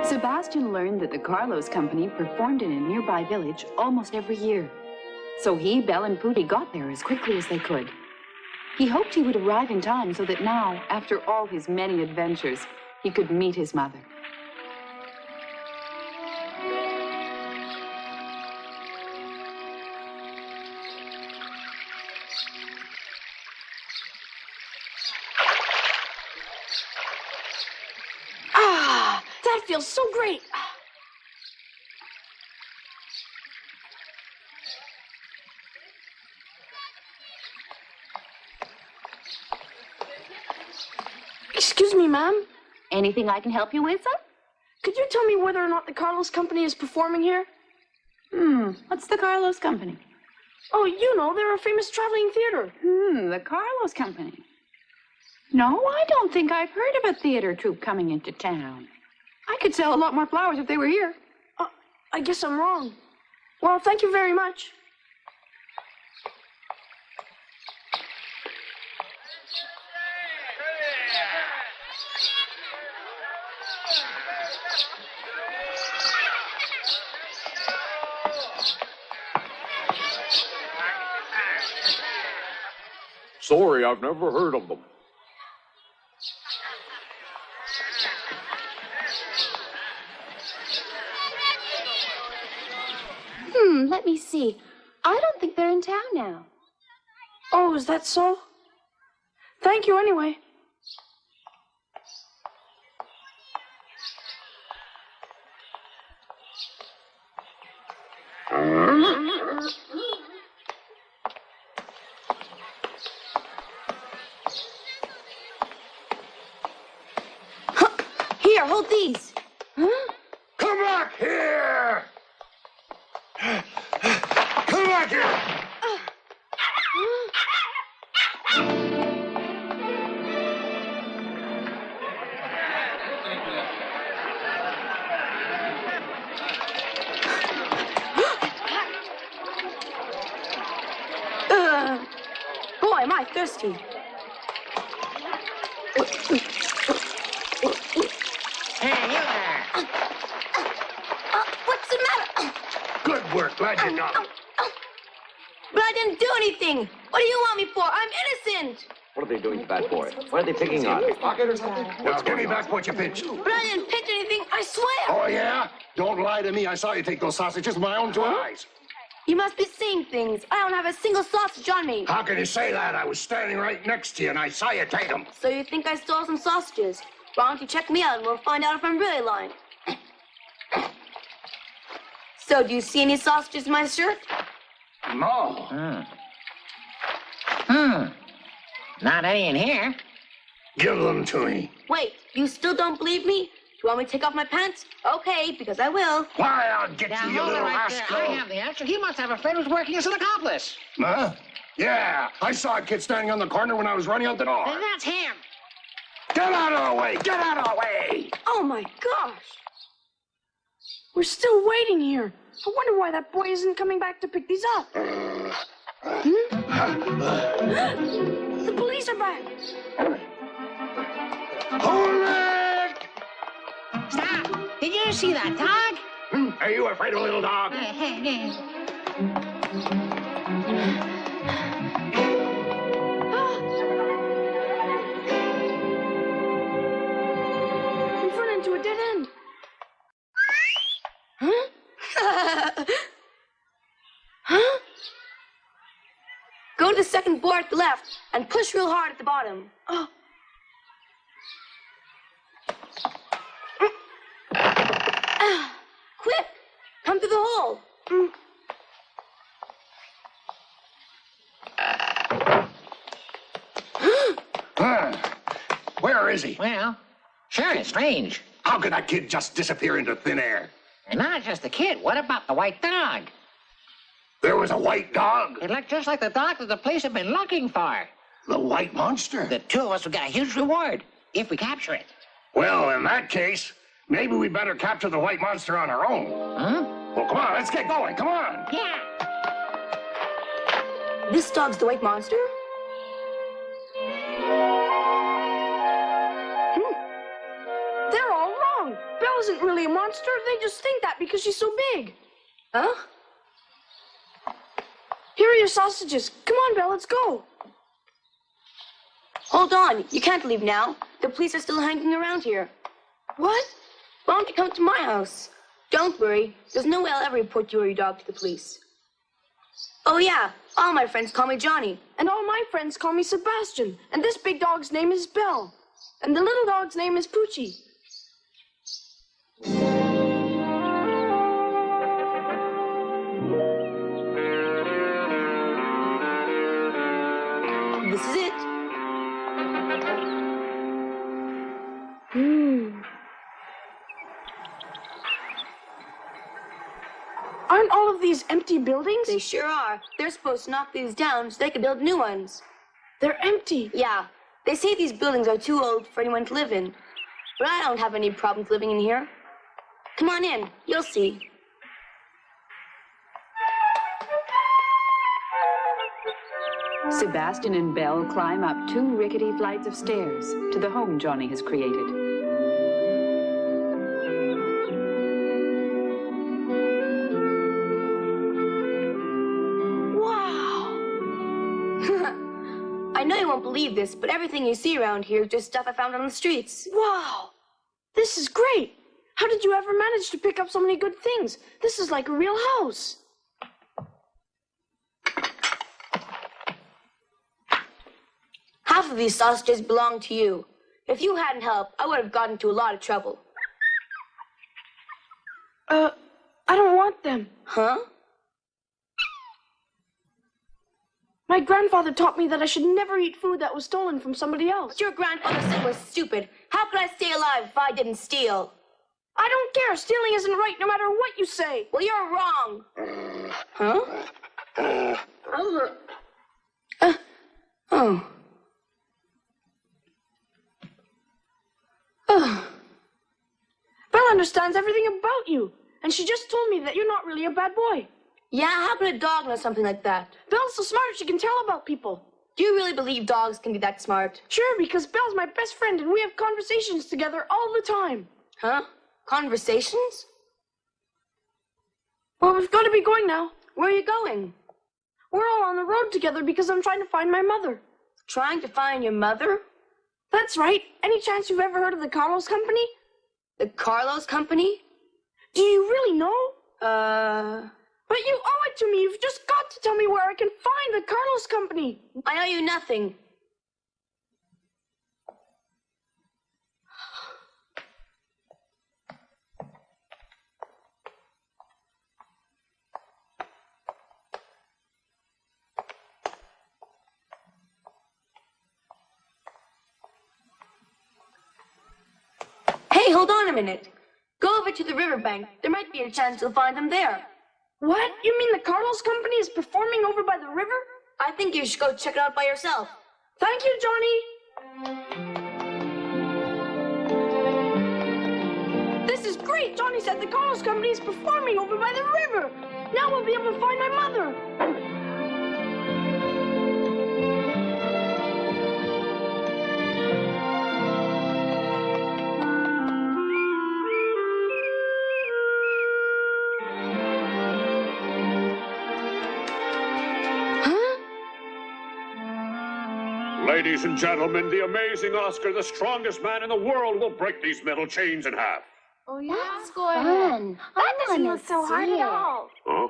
Sebastian learned that the Carlos Company performed in a nearby village almost every year. So he, Belle, and Poochie got there as quickly as they could. He hoped he would arrive in time so that now, after all his many adventures, he could meet his mother. Ah, that feels so great. Excuse me, ma'am. Anything I can help you with, son? Could you tell me whether or not the Carlos Company is performing here? What's the Carlos Company? Oh, you know, they're a famous traveling theater. The Carlos Company. No, I don't think I've heard of a theater troupe coming into town. I could sell a lot more flowers if they were here. I guess I'm wrong. Well, thank you very much. Sorry, I've never heard of them. Let me see. I don't think they're in town now. Oh, is that so? Thank you anyway. Here, hold these. Come back here! Come back here! Boy, am I thirsty. What's the matter? Good work, glad you know. But I didn't do anything. What do you want me for? I'm innocent. What are they doing to that boy? What are they picking on? Pocket or something? Now give me back what you pinched. But I didn't pinch anything, I swear. Oh, yeah? Don't lie to me. I saw you take those sausages with my own two eyes. You must be seeing things. I don't have a single sausage on me. How can you say that? I was standing right next to you, and I saw you take them. So you think I stole some sausages? Why don't you check me out and we'll find out if I'm really lying. So, do you see any sausages in my shirt? No. Not any in here. Give them to me. Wait, you still don't believe me? Do you want me to take off my pants? Okay, because I will. Why, I'll get Now, you, you hold it little right there. rascal. I have the answer. He must have a friend who's working as an accomplice. Huh? Yeah, I saw a kid standing on the corner when I was running out the door. Then that's him. Get out of the way! Get out of the way! Oh, my gosh. We're still waiting here. I wonder why that boy isn't coming back to pick these up. The police are back. Hold it! Stop. Did you see that dog? Are you afraid of a little dog? We've run into a dead end. Huh? Go to the second board at the left and push real hard at the bottom. Oh. Quick! Come through the hole. Where is he? Well, sure, it's strange. How could that kid just disappear into thin air? And not just the kid. What about the white dog? There was a white dog? It looked just like the dog that the police have been looking for. The white monster? The two of us will get a huge reward if we capture it. Well, in that case, maybe we better capture the white monster on our own. Huh? Well, come on, let's get going. Come on. Yeah. This dog's the white monster? They're all wrong. Belle Belle isn't really a monster. They just think that because she's so big. Huh? Here are your sausages. Come on, Belle, let's go. Hold on. You can't leave now. The police are still hanging around here. What? Why don't you come to my house? Don't worry. There's no way I'll ever report you or your dog to the police. Oh, yeah. All my friends call me Johnny. And all my friends call me Sebastian. And this big dog's name is Belle. And the little dog's name is Poochie. This is it. Aren't all of these empty buildings? They sure are. They're supposed to knock these down so they can build new ones. They're empty. Yeah. They say these buildings are too old for anyone to live in. But I don't have any problems living in here. Come on in. You'll see. Sebastian and Belle climb up 2 rickety flights of stairs to the home Johnny has created. Wow! I know you won't believe this, but everything you see around here is just stuff I found on the streets. Wow! This is great. How did you ever manage to pick up so many good things? This is like a real house. Half of these sausages belong to you. If you hadn't helped, I would have gotten into a lot of trouble. I don't want them. Huh? My grandfather taught me that I should never eat food that was stolen from somebody else. But your grandfather said was stupid. How could I stay alive if I didn't steal? I don't care. Stealing isn't right no matter what you say. Well, you're wrong. Huh? Oh. Belle understands everything about you, and she just told me that you're not really a bad boy. Yeah, how could a dog know something like that? Belle's so smart she can tell about people. Do you really believe dogs can be that smart? Sure, because Belle's my best friend, and we have conversations together all the time. Huh? Conversations? Well, we've got to be going now. Where are you going? We're all on the road together because I'm trying to find my mother. Trying to find your mother? That's right. Any chance you've ever heard of the Carlos Company? The Carlos Company? Do you really know? But you owe it to me. You've just got to tell me where I can find the Carlos Company. I owe you nothing. Hey, hold on a minute. Go over to the riverbank. There might be a chance you'll find them there. What? You mean the Carlos Company is performing over by the river? I think you should go check it out by yourself. Thank you, Johnny. This is great. Johnny said the Carlos Company is performing over by the river. Now we'll be able to find my mother. Ladies and gentlemen, the amazing Oscar, the strongest man in the world, will break these metal chains in half. Oh, yeah? That's fun. That doesn't look so hard at all. Huh?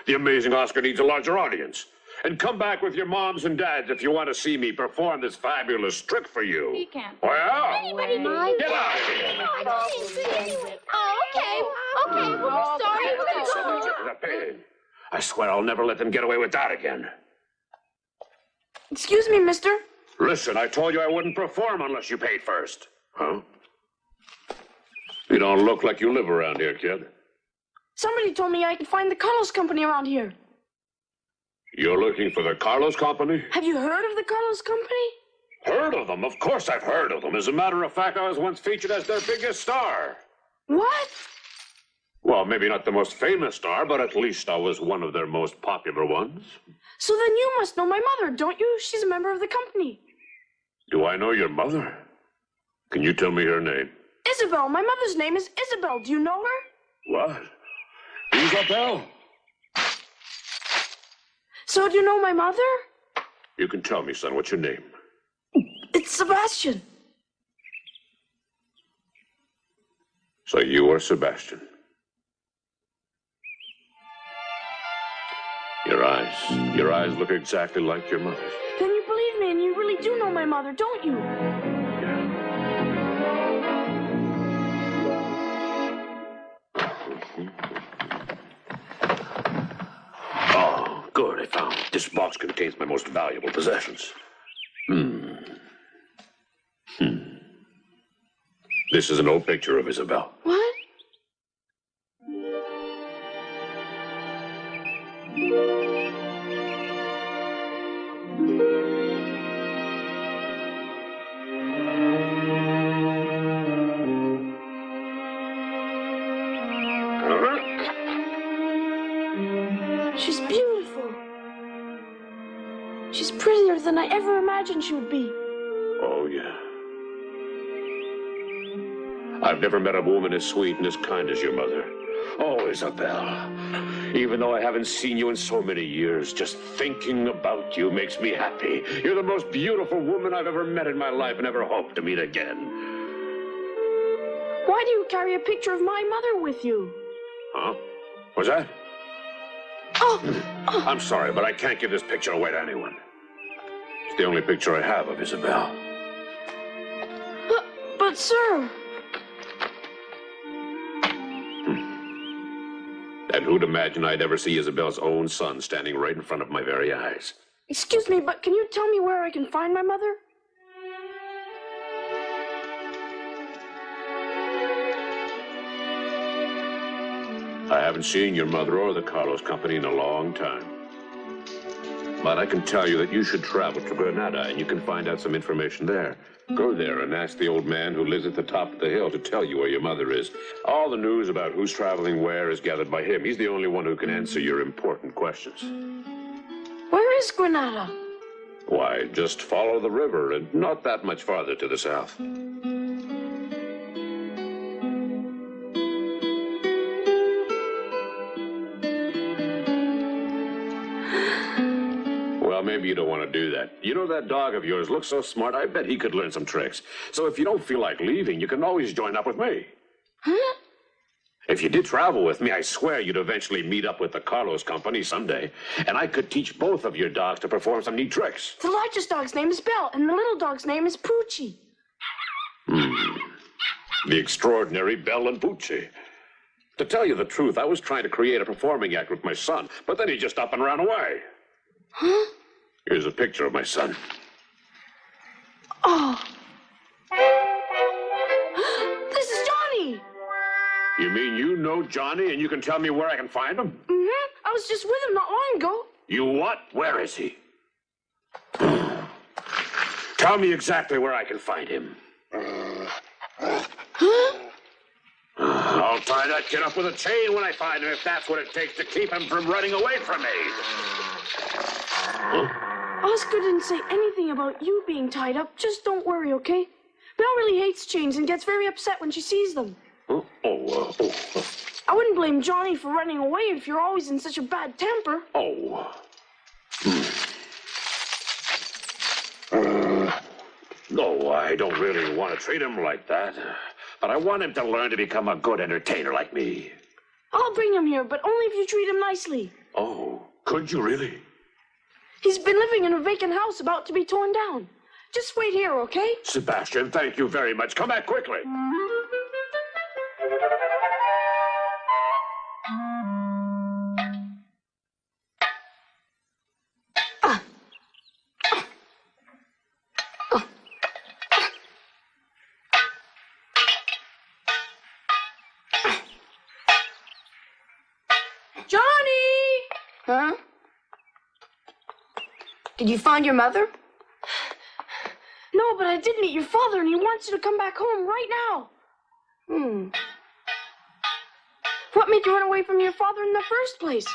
The amazing Oscar needs a larger audience. And come back with your moms and dads if you want to see me perform this fabulous trick for you. He can't. Oh, yeah? Anybody can do Get out of here. Oh, okay. Okay, well, we're sorry. We're gonna go. I swear I'll never let them get away with that again. Excuse me, mister. Listen, I told you I wouldn't perform unless you paid first. Huh? You don't look like you live around here, kid. Somebody told me I could find the Carlos Company around here. You're looking for the Carlos Company? Have you heard of the Carlos Company? Heard of them? Of course I've heard of them. As a matter of fact, I was once featured as their biggest star. What? Well, maybe not the most famous star, but at least I was one of their most popular ones. So then you must know my mother, don't you? She's a member of the company. Do I know your mother? Can you tell me her name? Isabel. My mother's name is Isabel. Do you know her? What? Isabel? So do you know my mother? You can tell me, son. What's your name? It's Sebastian. So you are Sebastian. Your eyes look exactly like your mother's. Then you believe me and you really do know my mother, don't you? Oh, good, I found it. This box contains my most valuable possessions. This is an old picture of Isabel. What? She's beautiful. She's prettier than I ever imagined she would be. Oh, yeah. I've never met a woman as sweet and as kind as your mother. Oh, Isabel. Even though I haven't seen you in so many years, just thinking about you makes me happy. You're the most beautiful woman I've ever met in my life and ever hope to meet again. Why do you carry a picture of my mother with you? Huh? What's that? Oh! I'm sorry, but I can't give this picture away to anyone. It's the only picture I have of Isabel. But sir... And who'd imagine I'd ever see Isabel's own son standing right in front of my very eyes? Excuse me, but can you tell me where I can find my mother? I haven't seen your mother or the Carlos Company in a long time. But I can tell you that you should travel to Granada and you can find out some information there. Go there and ask the old man who lives at the top of the hill to tell you where your mother is. All the news about who's traveling where is gathered by him. He's the only one who can answer your important questions. Where is Granada? Why, just follow the river and not that much farther to the south. Well, maybe you don't want to do that. You know that dog of yours looks so smart, I bet he could learn some tricks. So if you don't feel like leaving, you can always join up with me. Huh? If you did travel with me, I swear you'd eventually meet up with the Carlos Company someday. And I could teach both of your dogs to perform some neat tricks. The largest dog's name is Belle, and the little dog's name is Poochie. The extraordinary Belle and Poochie. To tell you the truth, I was trying to create a performing act with my son, but then he just up and ran away. Huh? Here's a picture of my son. Oh. This is Johnny! You mean you know Johnny and you can tell me where I can find him? Mm-hmm. I was just with him not long ago. You what? Where is he? Tell me exactly where I can find him. Huh? I'll tie that kid up with a chain when I find him if that's what it takes to keep him from running away from me. Oscar didn't say anything about you being tied up. Just don't worry, okay? Belle really hates chains and gets very upset when she sees them. I wouldn't blame Johnny for running away if you're always in such a bad temper. No, I don't really want to treat him like that. But I want him to learn to become a good entertainer like me. I'll bring him here, but only if you treat him nicely. Oh, could you really? He's been living in a vacant house about to be torn down. Just wait here, okay? Sebastian, thank you very much. Come back quickly. Johnny! Huh? Did you find your mother? No, but I did meet your father, and he wants you to come back home right now. What made you run away from your father in the first place?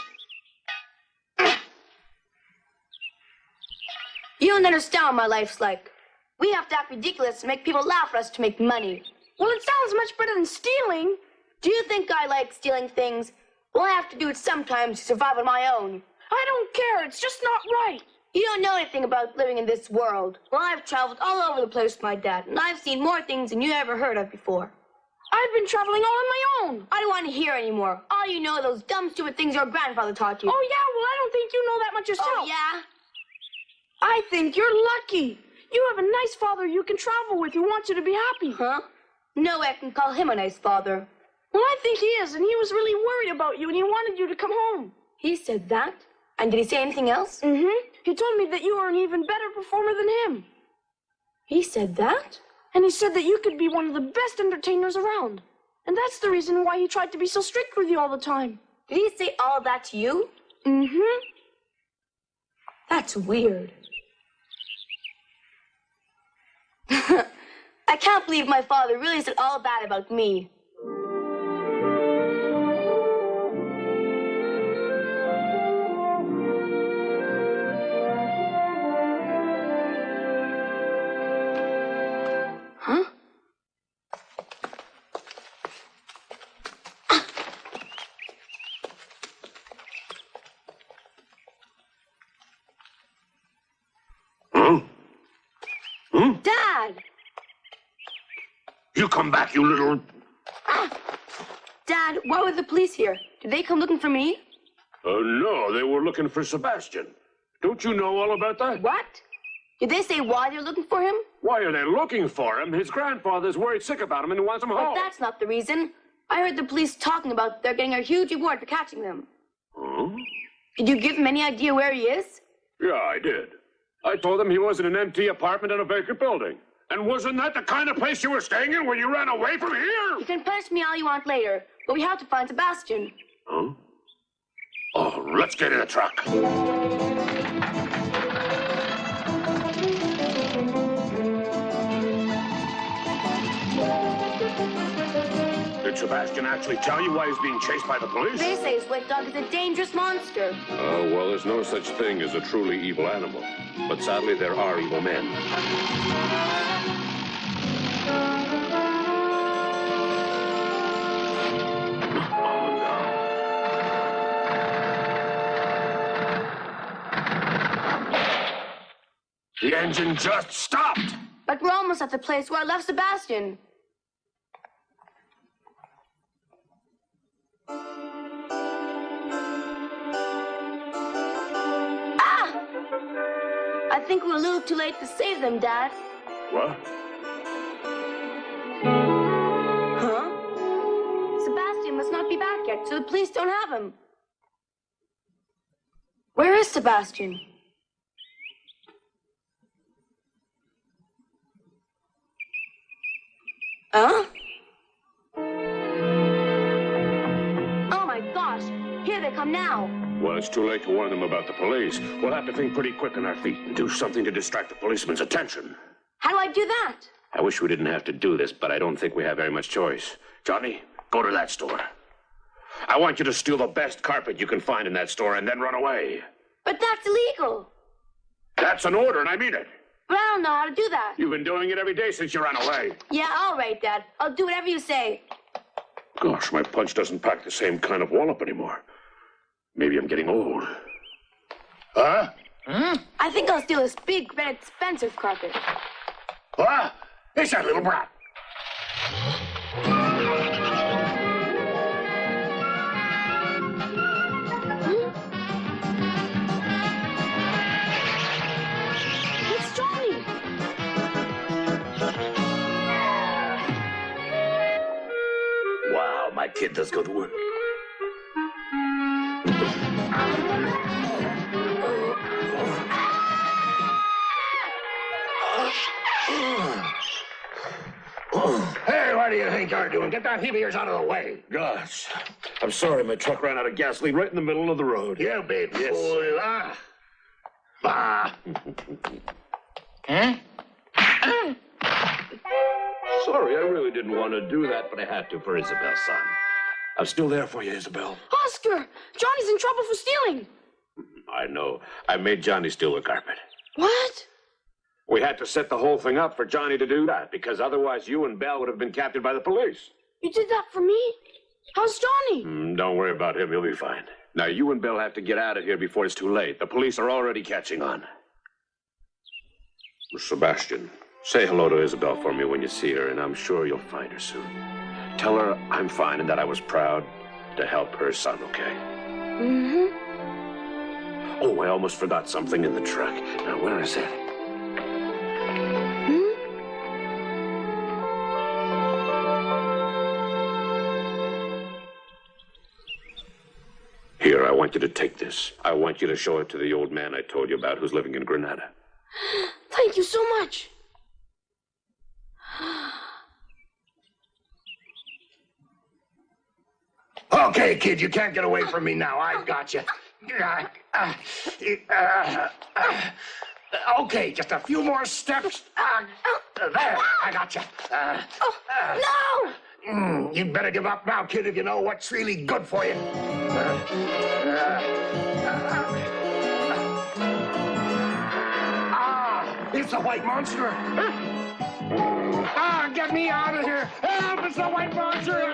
You don't understand what my life's like. We have to act ridiculous to make people laugh at us to make money. Well, it sounds much better than stealing. Do you think I like stealing things? Well, I have to do it sometimes to survive on my own. I don't care. It's just not right. You don't know anything about living in this world. Well, I've traveled all over the place with my dad, and I've seen more things than you ever heard of before. I've been traveling all on my own. I don't want to hear anymore. All you know are those dumb, stupid things your grandfather taught you. Oh, yeah? Well, I don't think you know that much yourself. Oh, yeah? I think you're lucky. You have a nice father you can travel with who wants you to be happy. Huh? No way I can call him a nice father. Well, I think he is, and he was really worried about you, and he wanted you to come home. He said that? And did he say anything else? Mm-hmm. He told me that you are an even better performer than him. He said that? And he said that you could be one of the best entertainers around. And that's the reason why he tried to be so strict with you all the time. Did he say all of that to you? Mm-hmm. That's weird. I can't believe my father really said all that about me. Huh? Dad! You come back, you little... Dad, why were the police here? Did they come looking for me? No, they were looking for Sebastian. Don't you know all about that? What? Did they say why they're looking for him? Why are they looking for him? His grandfather's worried sick about him and wants him But home. that's not the reason. I heard the police talking about they're getting a huge reward for catching them. Huh? Did you give him any idea where he is? Yeah, I did. I told them he was in an empty apartment in a vacant building. And wasn't that the kind of place you were staying in when you ran away from here? You can punish me all you want later, but we have to find Sebastian. Huh? Oh, let's get in the truck. Did Sebastian actually tell you why he's being chased by the police? They say his wet dog is a dangerous monster. Oh, well, there's no such thing as a truly evil animal. But sadly, there are evil men. The engine just stopped. But we're almost at the place where I left Sebastian. Ah! I think we're a little too late to save them, Dad. What? Huh? Sebastian must not be back yet, so the police don't have him. Where is Sebastian? Huh? Oh my gosh! Here they come now. Well, it's too late to warn them about the police. We'll have to think pretty quick on our feet and do something to distract the policeman's attention. How do I do that? I wish we didn't have to do this, but I don't think we have very much choice. Johnny, go to that store. I want you to steal the best carpet you can find in that store and then run away. But that's illegal. That's an order, and I mean it. But I don't know how to do that. You've been doing it every day since you ran away. Yeah, all right, Dad. I'll do whatever you say. Gosh, my punch doesn't pack the same kind of wallop anymore. Maybe I'm getting old. Huh? I think I'll steal this big, red, expensive carpet. What? It's that little brat. It's Johnny. Wow, my kid does good work. Hey, what do you think you're doing? Get that heap of yours out of the way. Gosh, I'm sorry my truck ran out of gasoline right in the middle of the road. You big fool, huh? Bah. Sorry, I really didn't want to do that, but I had to for Isabel's son. I'm still there for you, Isabel. Oscar, Johnny's in trouble for stealing. I know. I made Johnny steal the carpet. What? We had to set the whole thing up for Johnny to do that, because otherwise you and Belle would have been captured by the police. You did that for me? How's Johnny? Don't worry about him. He'll be fine. Now, you and Belle have to get out of here before it's too late. The police are already catching on. Sebastian, say hello to Isabel for me when you see her, and I'm sure you'll find her soon. Tell her I'm fine and that I was proud to help her son, okay? Mm-hmm. Oh, I almost forgot something in the truck. Now, where is it? Here, I want you to take this. I want you to show it to the old man I told you about who's living in Granada. Thank you so much. Okay, kid, you can't get away from me now. I've got you. Okay, just a few more steps. There, I got you. No! You'd better give up now, kid, if you know what's really good for you. It's a white monster. Get me out of here. Help, it's a white monster.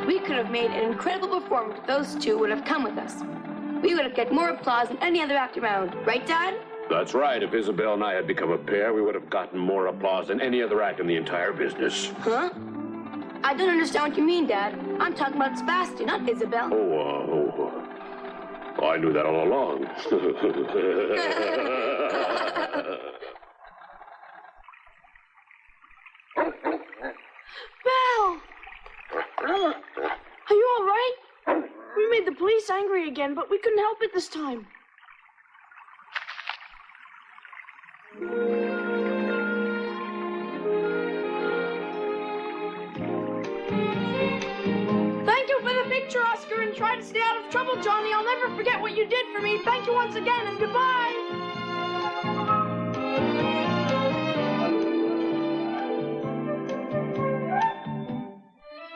We could have made an incredible performance if those two would have come with us. We would have get more applause than any other act around. Right, Dad? That's right. If Isabel and I had become a pair, we would have gotten more applause than any other act in the entire business. Huh? I don't understand what you mean, Dad. I'm talking about Sebastian, not Isabel. Oh, I knew that all along. Belle! Are you all right? We made the police angry again, but we couldn't help it this time. Thank you for the picture, Oscar, and try to stay out of trouble, Johnny. I'll never forget what you did for me. Thank you once again, and goodbye.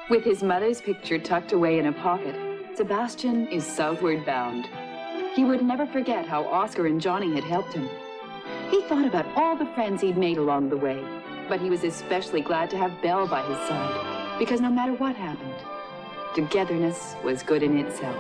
With his mother's picture tucked away in a pocket, Sebastian is southward bound. He would never forget how Oscar and Johnny had helped him. He thought about all the friends he'd made along the way, but he was especially glad to have Belle by his side, because no matter what happened, togetherness was good in itself.